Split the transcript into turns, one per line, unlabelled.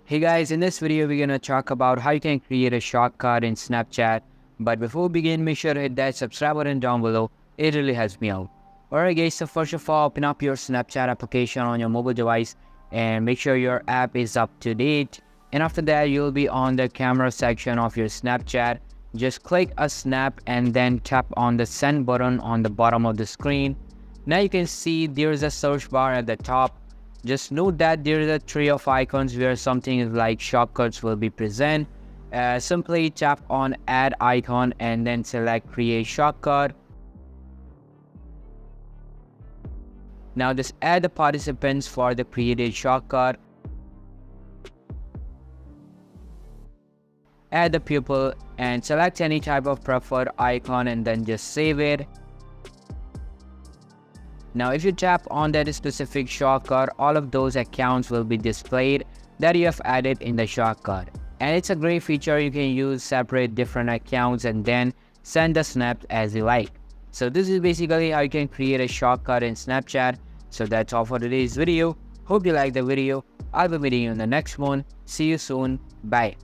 Hey guys, in this video we're gonna talk about how you can create a shortcut in Snapchat. But before we begin, make sure to hit that subscribe button down below. It really helps me out. Alright guys, so first of all, open up your Snapchat application on your mobile device and make sure your app is up to date. And after that, you'll be on the camera section of your Snapchat. Just click a snap and then tap on the send button on the bottom of the screen. Now you can see there's a search bar at the top. Just note that there is a tree of icons where something like shortcuts will be present. Simply tap on add icon and then select create shortcut. Now just add the participants for the created shortcut. Add the pupil and select any type of preferred icon and then just save it. Now if you tap on that specific shortcut, all of those accounts will be displayed that you have added in the shortcut. And it's a great feature. You can use separate different accounts and then send the snaps as you like. So this is basically how you can create a shortcut in Snapchat. So that's all for today's video. Hope you liked the video. I'll be meeting you in the next one. See you soon. Bye.